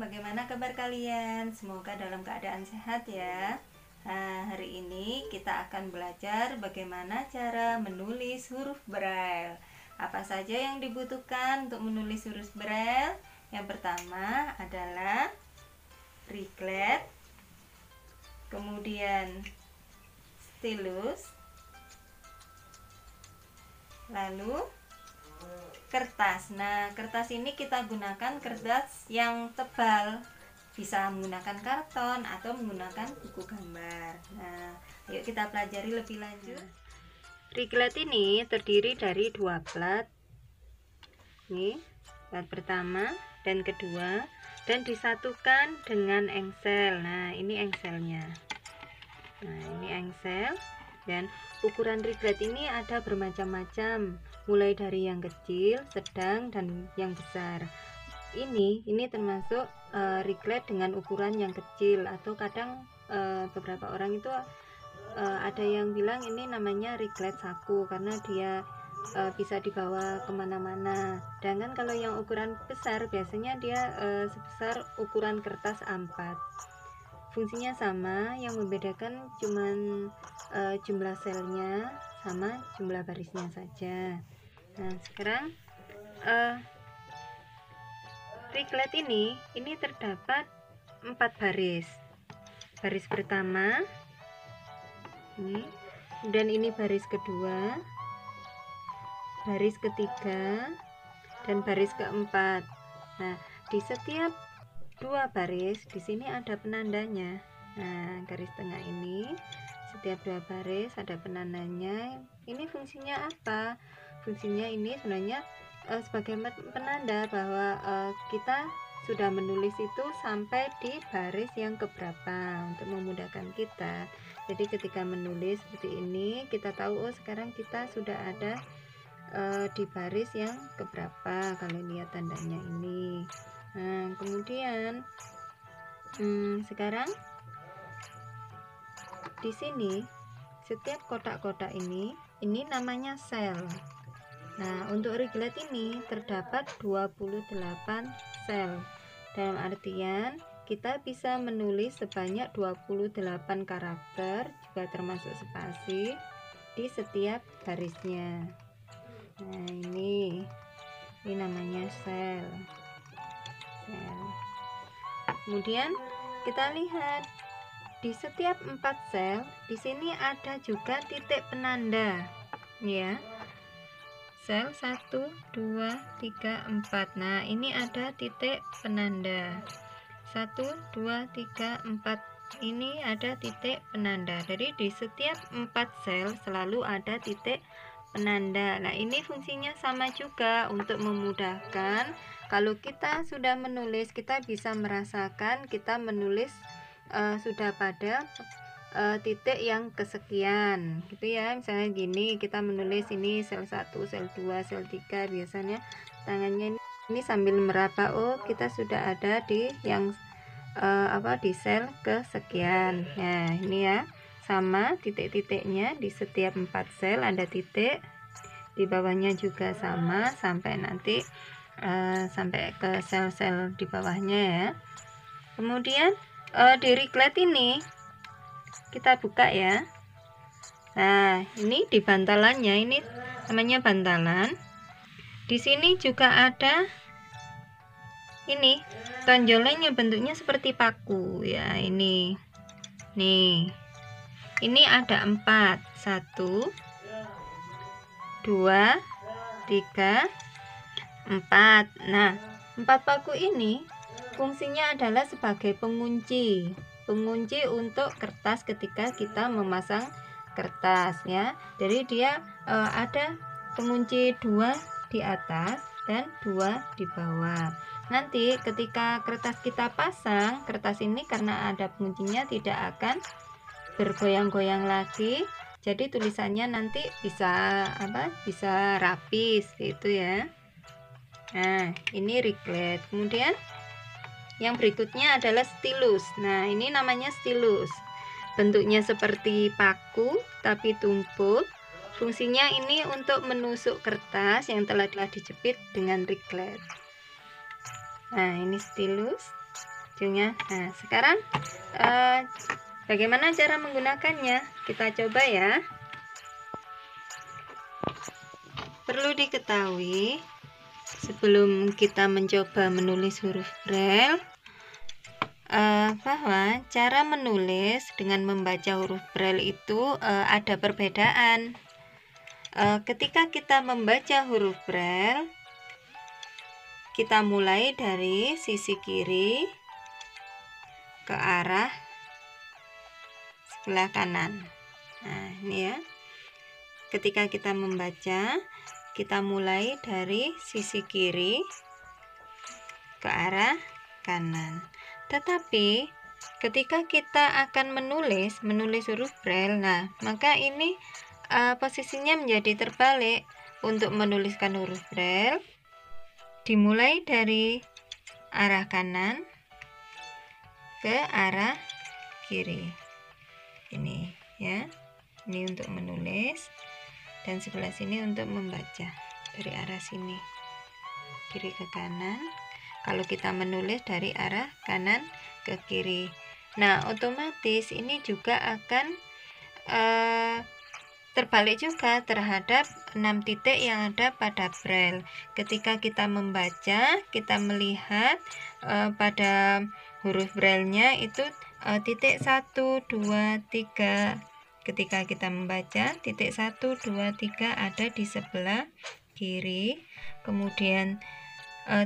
bagaimana kabar kalian? Semoga dalam keadaan sehat ya. Nah, hari ini kita akan belajar bagaimana cara menulis huruf Braille. Apa saja yang dibutuhkan untuk menulis huruf Braille? Yang pertama adalah riklet, kemudian stylus, lalu kertas. Nah, kertas ini kita gunakan kertas yang tebal, bisa menggunakan karton atau menggunakan buku gambar. Nah, yuk kita pelajari lebih lanjut. Riklet ini terdiri dari dua plat. Ini plat pertama dan kedua, dan disatukan dengan engsel. Nah, ini engselnya. Nah, ini engsel. Dan ukuran riklet ini ada bermacam-macam, mulai dari yang kecil, sedang, dan yang besar. Ini termasuk riklet dengan ukuran yang kecil, atau kadang beberapa orang itu ada yang bilang ini namanya riklet saku karena dia bisa dibawa kemana-mana. Sedangkan kalau yang ukuran besar biasanya dia sebesar ukuran kertas A4. Fungsinya sama, yang membedakan cuman jumlah selnya sama jumlah barisnya saja. Nah, sekarang riklet ini terdapat 4 baris. Baris pertama ini, dan ini baris kedua, baris ketiga, dan baris keempat. Nah, di setiap dua baris di sini ada penandanya. Nah, garis tengah ini setiap dua baris ada penandanya. Ini fungsinya apa? Fungsinya ini sebenarnya sebagai penanda bahwa kita sudah menulis itu sampai di baris yang keberapa untuk memudahkan kita. Jadi ketika menulis seperti ini kita tahu, oh sekarang kita sudah ada di baris yang keberapa kalau lihat tandanya ini. Nah, kemudian sekarang di sini setiap kotak-kotak ini namanya sel. Nah, untuk riklet ini terdapat 28 sel. Dalam artian kita bisa menulis sebanyak 28 karakter, juga termasuk spasi, di setiap barisnya. Nah, ini namanya sel. Kemudian kita lihat di setiap 4 sel di sini ada juga titik penanda ya. Sel 1 2 3 4. Nah, ini ada titik penanda 1 2 3 4. Ini ada titik penanda. Jadi di setiap 4 sel selalu ada titik penanda. Nah, ini fungsinya sama juga untuk memudahkan. Kalau kita sudah menulis, kita bisa merasakan kita menulis sudah pada titik yang kesekian gitu ya. Misalnya gini, kita menulis ini sel 1, sel 2, sel 3, biasanya tangannya ini sambil meraba, oh kita sudah ada di yang di sel kesekian. Nah, ini ya, sama titik-titiknya di setiap 4 sel ada titik, di bawahnya juga sama sampai nanti sampai ke sel-sel di bawahnya ya. Kemudian di riklet ini kita buka ya. Nah, ini di bantalannya, ini namanya bantalan. Di sini juga ada ini tonjolannya, bentuknya seperti paku ya. Ini nih, ini ada 4, 1 2 3 4. Nah, 4 paku ini fungsinya adalah sebagai pengunci untuk kertas ketika kita memasang kertas ya. Jadi dia ada pengunci 2 di atas dan 2 di bawah. Nanti ketika kertas kita pasang, kertas ini karena ada penguncinya tidak akan bergoyang-goyang lagi. Jadi tulisannya nanti bisa bisa rapi gitu ya. Nah, ini riklet. Kemudian yang berikutnya adalah stylus. Nah, ini namanya stylus. Bentuknya seperti paku tapi tumpul. Fungsinya ini untuk menusuk kertas yang telah dijepit dengan riklet. Nah, ini stylus. ujungnya. Nah, sekarang bagaimana cara menggunakannya? Kita coba ya. Perlu diketahui, sebelum kita mencoba menulis huruf Braille, bahwa cara menulis dengan membaca huruf Braille itu ada perbedaan. Ketika kita membaca huruf Braille, kita mulai dari sisi kiri ke arah sebelah kanan. Nah, ini ya. Ketika kita membaca, kita mulai dari sisi kiri ke arah kanan. Tetapi ketika kita akan menulis huruf Braille, nah maka ini posisinya menjadi terbalik. Untuk menuliskan huruf Braille dimulai dari arah kanan ke arah kiri. Ini ya. Ini untuk menulis, dan sebelah sini untuk membaca, dari arah sini kiri ke kanan. Kalau kita menulis dari arah kanan ke kiri, nah otomatis ini juga akan terbalik juga terhadap 6 titik yang ada pada Braille. Ketika kita membaca, kita melihat pada huruf Braille-nya itu titik 1, 2, 3. Ketika kita membaca, titik 1, 2, 3 ada di sebelah kiri. Kemudian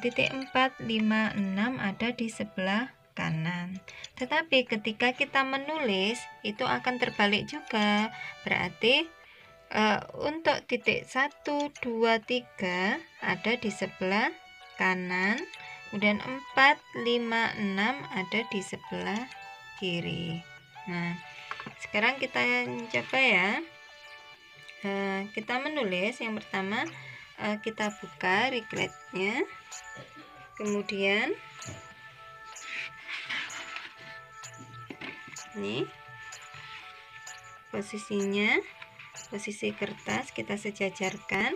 titik 4, 5, 6 ada di sebelah kanan. Tetapi ketika kita menulis, itu akan terbalik juga. Berarti untuk titik 1, 2, 3 ada di sebelah kanan. Kemudian 4, 5, 6 ada di sebelah kiri. Nah, sekarang kita coba ya. Kita menulis yang pertama, kita buka Readlet-nya, kemudian ini posisinya, posisi kertas kita sejajarkan.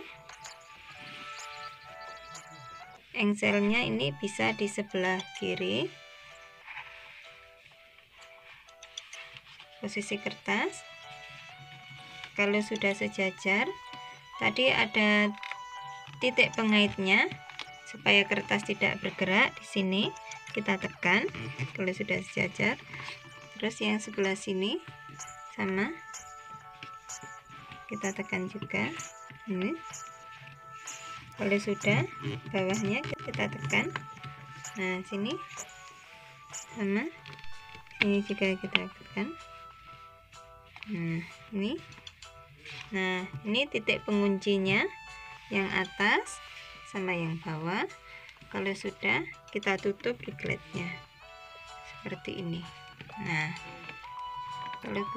Engselnya ini bisa di sebelah kiri, posisi kertas. Kalau sudah sejajar, tadi ada titik pengaitnya supaya kertas tidak bergerak. Di sini kita tekan kalau sudah sejajar. Terus yang sebelah sini sama, kita tekan juga. Ini kalau sudah, bawahnya kita tekan. Nah, sini sama, sini juga kita tekan. Ini. Nah, ini titik penguncinya, yang atas sama yang bawah. Kalau sudah, kita tutup Readlet-nya seperti ini. Nah, kalau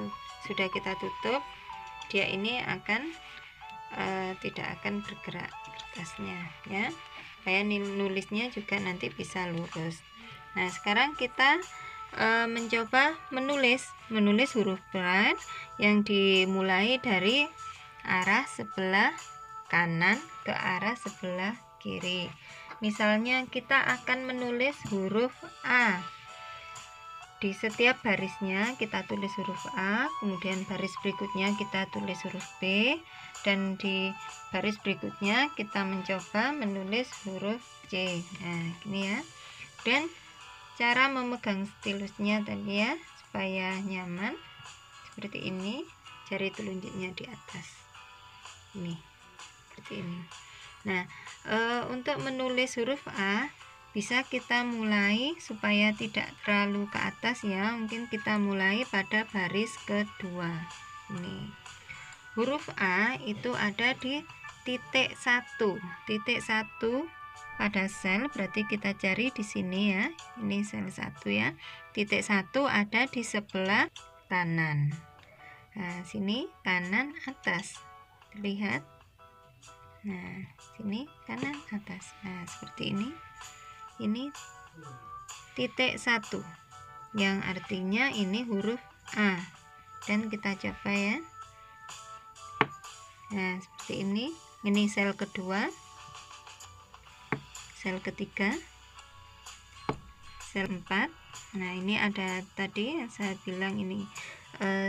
sudah kita tutup, dia ini akan tidak akan bergerak kertasnya ya, supaya nulisnya juga nanti bisa lurus. Nah, sekarang kita mencoba menulis huruf Braille yang dimulai dari arah sebelah kanan ke arah sebelah kiri. Misalnya kita akan menulis huruf A. Di setiap barisnya kita tulis huruf A, kemudian baris berikutnya kita tulis huruf B, dan di baris berikutnya kita mencoba menulis huruf C. Nah, ini ya. Dan cara memegang stilusnya tadi ya, supaya nyaman seperti ini, jari telunjuknya di atas ini, seperti ini. Nah, untuk menulis huruf A bisa kita mulai supaya tidak terlalu ke atas ya, mungkin kita mulai pada baris kedua. Ini huruf A itu ada di titik 1, pada sel, berarti kita cari di sini ya. Ini sel 1 ya. Titik 1 ada di sebelah kanan. Nah, sini kanan atas. Lihat. Nah, sini kanan atas. Nah, seperti ini. Ini titik 1, yang artinya ini huruf A. Dan kita coba ya. Nah, seperti ini. Ini sel kedua, sel ketiga, sel 4, Nah, ini ada tadi yang saya bilang ini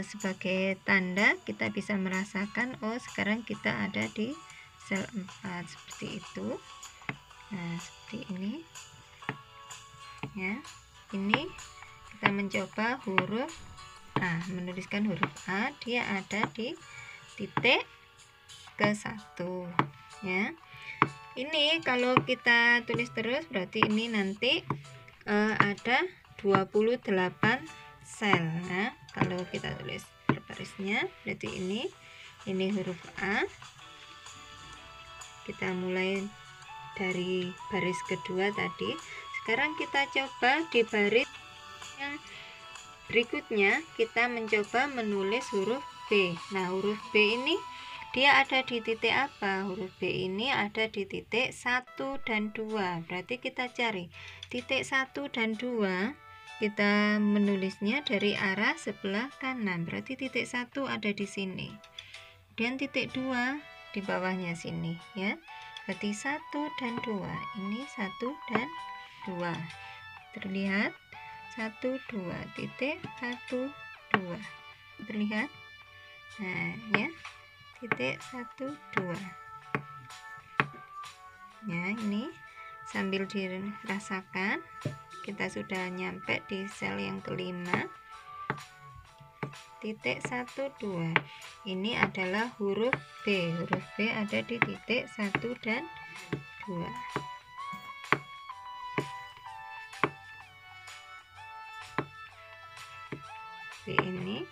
sebagai tanda kita bisa merasakan, oh sekarang kita ada di sel 4 seperti itu. Nah, seperti ini ya. Ini kita mencoba huruf A, menuliskan huruf A, dia ada di titik ke-1 ya. Ini kalau kita tulis terus berarti ini nanti ada 28 sel. Nah, kalau kita tulis berbarisnya berarti ini huruf A. Kita mulai dari baris kedua tadi. Sekarang kita coba di baris yang berikutnya kita mencoba menulis huruf B. Nah, huruf B ini dia ada di titik apa? Huruf B ini ada di titik 1 dan 2. Berarti kita cari titik 1 dan 2. Kita menulisnya dari arah sebelah kanan. Berarti titik 1 ada di sini. Dan titik 2 di bawahnya sini ya. Berarti 1 dan 2. Ini 1 dan 2. Terlihat 1 2 titik 1 2. Terlihat? Nah, ya. Titik 1 2 ya. Ini sambil dirasakan kita sudah nyampe di sel yang kelima. Titik 1 2 ini adalah huruf B. Huruf B ada di titik 1 dan 2. B ini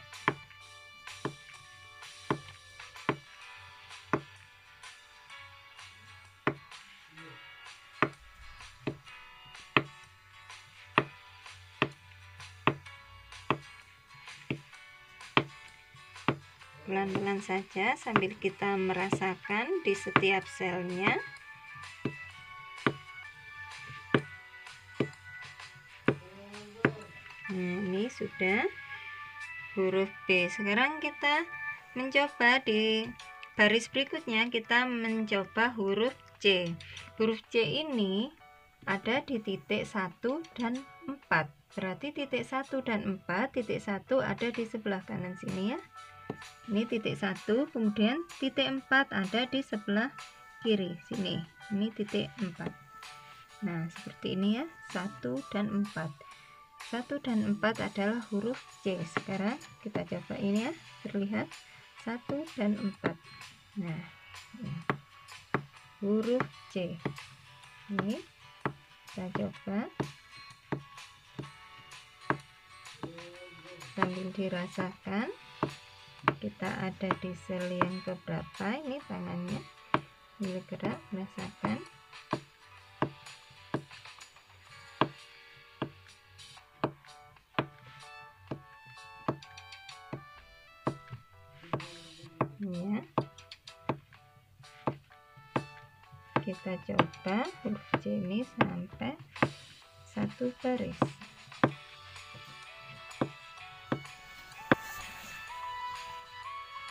pelan-pelan saja sambil kita merasakan di setiap selnya. Nah, ini sudah huruf B. Sekarang kita mencoba di baris berikutnya, kita mencoba huruf C. Huruf C ini ada di titik 1 dan 4. Berarti titik 1 dan 4, titik 1 ada di sebelah kanan sini ya. Ini titik 1, kemudian titik 4 ada di sebelah kiri sini. Ini titik 4. Nah, seperti ini ya, 1 dan 4. 1 dan 4 adalah huruf C. Sekarang kita coba ini ya, terlihat 1 dan 4. Nah, ini. Huruf C. Ini kita coba sambil dirasakan kita ada di sel yang keberapa. Ini tangannya bergerak, rasakan. Ya, kita coba huruf C ini sampai 1 baris.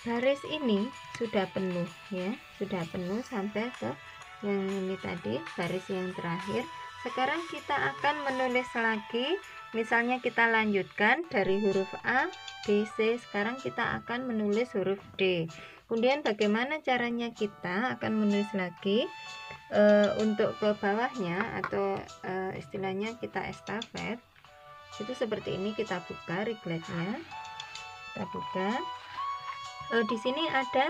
Baris ini sudah penuh ya, sudah penuh sampai ke yang ini tadi, baris yang terakhir. Sekarang kita akan menulis lagi, misalnya kita lanjutkan dari huruf A, B, C. Sekarang kita akan menulis huruf D. Kemudian bagaimana caranya kita akan menulis lagi untuk ke bawahnya, atau istilahnya kita estafet. Itu seperti ini, kita buka rigletnya, kita buka. Di sini ada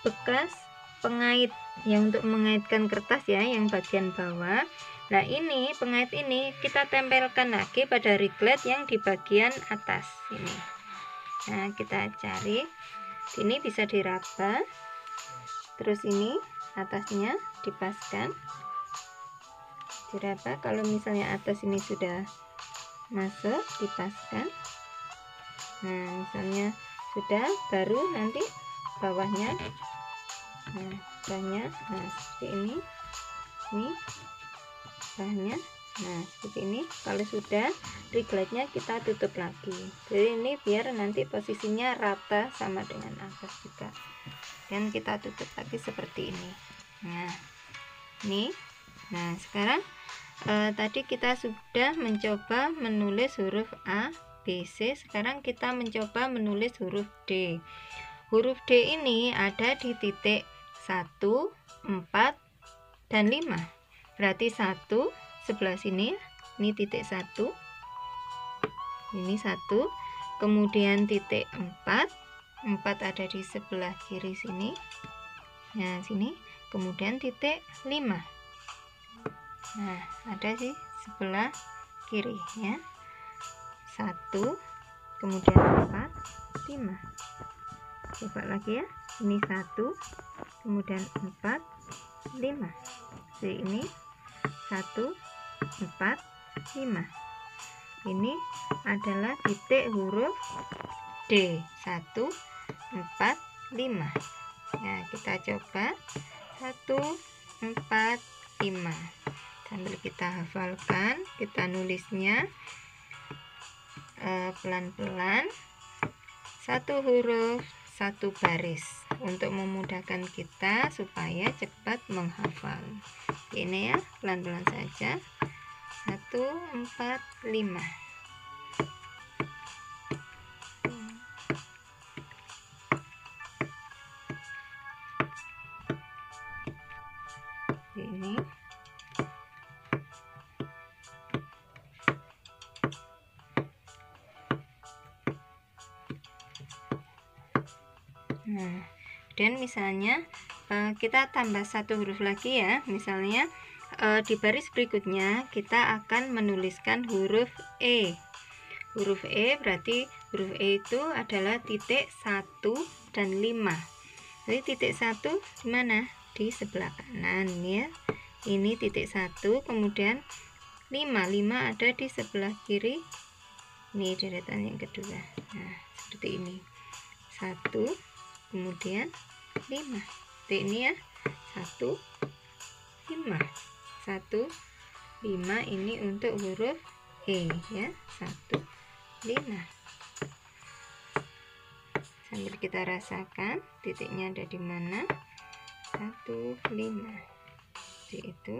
bekas pengait yang untuk mengaitkan kertas ya, yang bagian bawah. Nah, ini pengait ini kita tempelkan lagi pada riglet yang di bagian atas ini. Nah, kita cari, ini bisa diraba, terus ini atasnya dipaskan, diraba. Kalau misalnya atas ini sudah masuk, dipaskan. Nah, misalnya sudah, baru nanti bawahnya, nah bawahnya, nah seperti ini bawahnya, nah seperti ini. Kalau sudah, rigletnya kita tutup lagi. Jadi ini biar nanti posisinya rata sama dengan atas juga, dan kita tutup lagi seperti ini. Nah ini, nah sekarang tadi kita sudah mencoba menulis huruf A, B, C. Sekarang kita mencoba menulis huruf D. Huruf D ini ada di titik 1, 4, dan 5. Berarti 1 sebelah sini, ini titik 1, ini 1, kemudian titik 4 ada di sebelah kiri sini, nah sini, kemudian titik 5, nah ada di sebelah kiri ya, 1, kemudian 4, 5. Coba lagi ya, ini 1, kemudian 4, 5. Jadi ini 1, 4, 5. Ini adalah titik huruf D, 1, 4, 5. Nah, kita coba 1, 4, 5. Sambil kita hafalkan, kita nulisnya pelan-pelan, satu huruf, satu baris, untuk memudahkan kita supaya cepat menghafal. Ini ya, pelan-pelan saja. 1, 4, 5. Ini nah, dan misalnya kita tambah satu huruf lagi ya, misalnya di baris berikutnya kita akan menuliskan huruf E. Huruf E berarti huruf E itu adalah titik 1 dan 5. Jadi titik 1 di mana? Di sebelah kanan ya. Ini titik 1, kemudian 5 ada di sebelah kiri. Ini deretan yang kedua. Nah, seperti ini. 1, kemudian 5. Jadi ini ya. 1, 5. 1, 5 ini untuk huruf E ya. 1, 5. Sambil kita rasakan titiknya ada di mana. 1, 5. Jadi itu.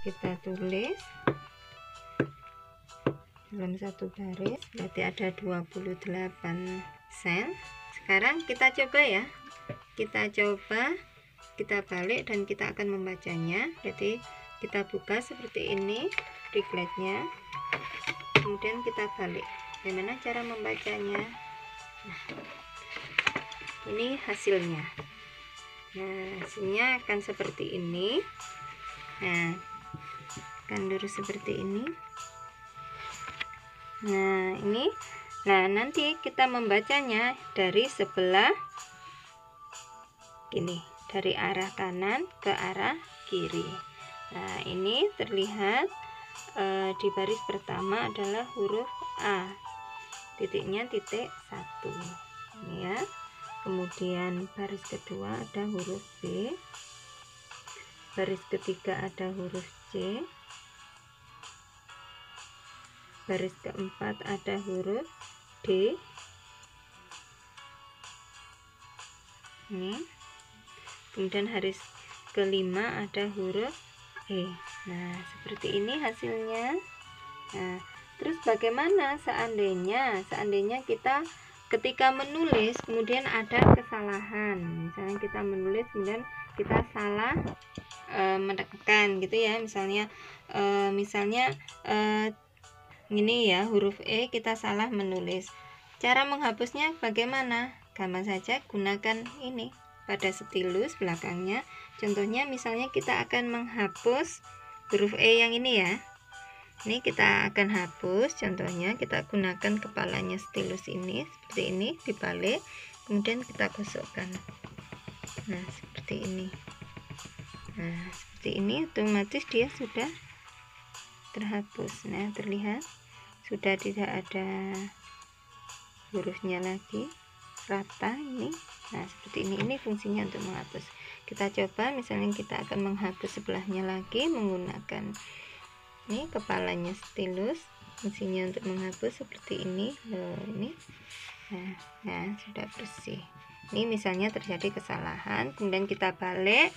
Kita tulis dalam satu baris, berarti ada 28 sel. Sekarang kita coba ya, kita balik dan kita akan membacanya. Jadi kita buka seperti ini tripletnya, kemudian kita balik. Bagaimana cara membacanya? Nah, ini hasilnya. Nah, hasilnya akan seperti ini. Nah, akan lurus seperti ini. Nah, ini. Nah, nanti kita membacanya dari sebelah ini, dari arah kanan ke arah kiri. Nah, ini terlihat di baris pertama adalah huruf A. Titiknya titik 1. Ini ya. Kemudian baris kedua ada huruf B. Baris ketiga ada huruf C. Baris keempat ada huruf D. Ini. Kemudian baris kelima ada huruf E. Nah, seperti ini hasilnya. Nah, terus bagaimana seandainya kita ketika menulis kemudian ada kesalahan. Misalnya kita menulis kemudian kita salah menekan gitu ya. Misalnya ini ya, huruf E kita salah menulis. Cara menghapusnya bagaimana? Gampang saja, gunakan ini pada stylus belakangnya. Contohnya misalnya kita akan menghapus huruf E yang ini ya. Ini kita akan hapus, contohnya kita gunakan kepalanya stylus ini seperti ini, dibalik, kemudian kita gosokkan. Nah, seperti ini. Nah, seperti ini otomatis dia sudah terhapus. Nah, terlihat sudah tidak ada hurufnya lagi, rata ini. Nah seperti ini fungsinya untuk menghapus. Kita coba, misalnya kita akan menghapus sebelahnya lagi menggunakan ini kepalanya stylus, fungsinya untuk menghapus seperti ini loh, ini. Nah sudah bersih. Ini misalnya terjadi kesalahan, kemudian kita balik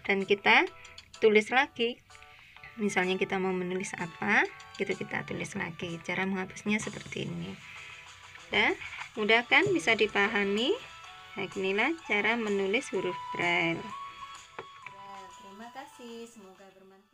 dan kita tulis lagi. Misalnya kita mau menulis apa gitu, kita tulis lagi. Cara menghapusnya seperti ini. Nah, mudah kan, bisa dipahami. Nah, inilah cara menulis huruf Braille. Terima kasih, semoga bermanfaat.